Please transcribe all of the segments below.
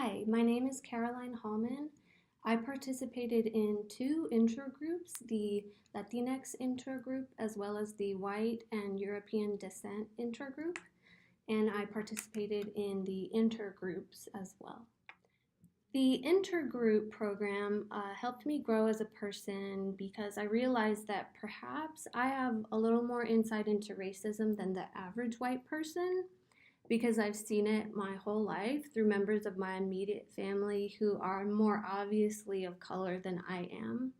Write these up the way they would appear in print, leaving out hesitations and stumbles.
Hi, my name is Caroline Hallman. I participated in two intergroups, the Latinx intergroup as well as the White and European Descent intergroup, and I participated in the intergroups as well. The intergroup program helped me grow as a person because I realized that perhaps I have a little more insight into racism than the average white person, because I've seen it my whole life through members of my immediate family who are more obviously of color than I am.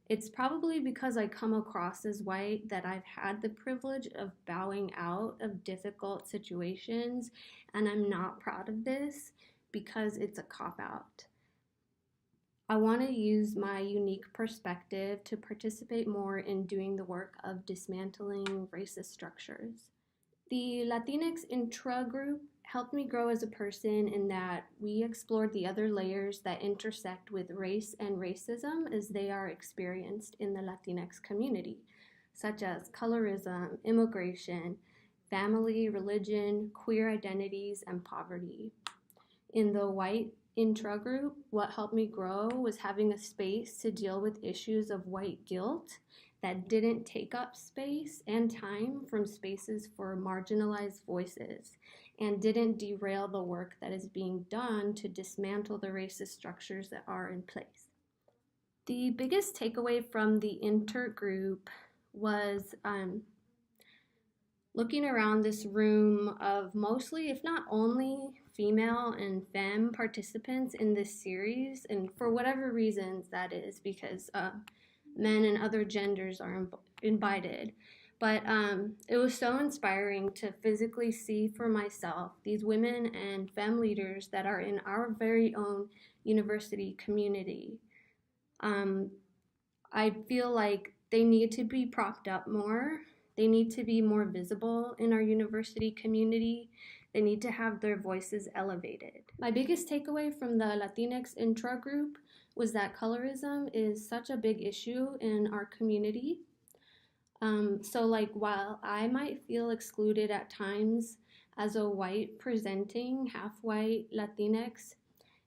It's probably because I come across as white that I've had the privilege of bowing out of difficult situations, and I'm not proud of this because it's a cop-out. I want to use my unique perspective to participate more in doing the work of dismantling racist structures. The Latinx intra-group helped me grow as a person in that we explored the other layers that intersect with race and racism as they are experienced in the Latinx community, such as colorism, immigration, family, religion, queer identities, and poverty. In the white intra-group, what helped me grow was having a space to deal with issues of white guilt that didn't take up space and time from spaces for marginalized voices and didn't derail the work that is being done to dismantle the racist structures that are in place. The biggest takeaway from the intergroup was looking around this room of mostly, if not only, female and femme participants in this series, and for whatever reasons that is, because men and other genders are invited. But it was so inspiring to physically see for myself these women and femme leaders that are in our very own university community. I feel like they need to be propped up more. They need to be more visible in our university community. They need to have their voices elevated. My biggest takeaway from the Latinx intra group was that colorism is such a big issue in our community. So while I might feel excluded at times as a white presenting half-white Latinx,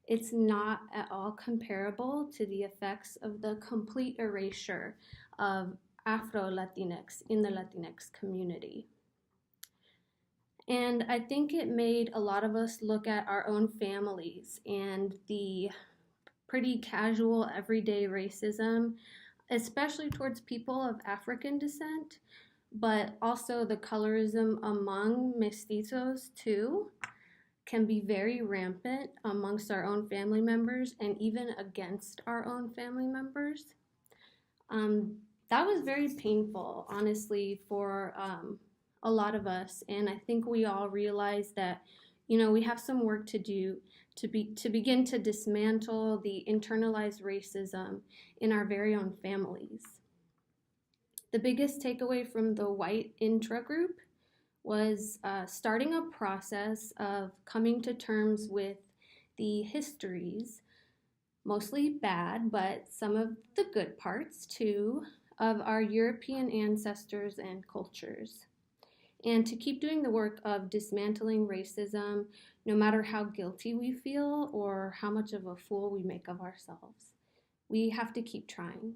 it's not at all comparable to the effects of the complete erasure of Afro-Latinx in the Latinx community. And I think it made a lot of us look at our own families and the pretty casual everyday racism, especially towards people of African descent, but also the colorism among mestizos too, can be very rampant amongst our own family members and even against our own family members. That was very painful, honestly, for a lot of us, and I think we all realize that, we have some work to do to begin to dismantle the internalized racism in our very own families. The biggest takeaway from the white intra group was starting a process of coming to terms with the histories, mostly bad, but some of the good parts too, of our European ancestors and cultures. And to keep doing the work of dismantling racism, no matter how guilty we feel or how much of a fool we make of ourselves. We have to keep trying.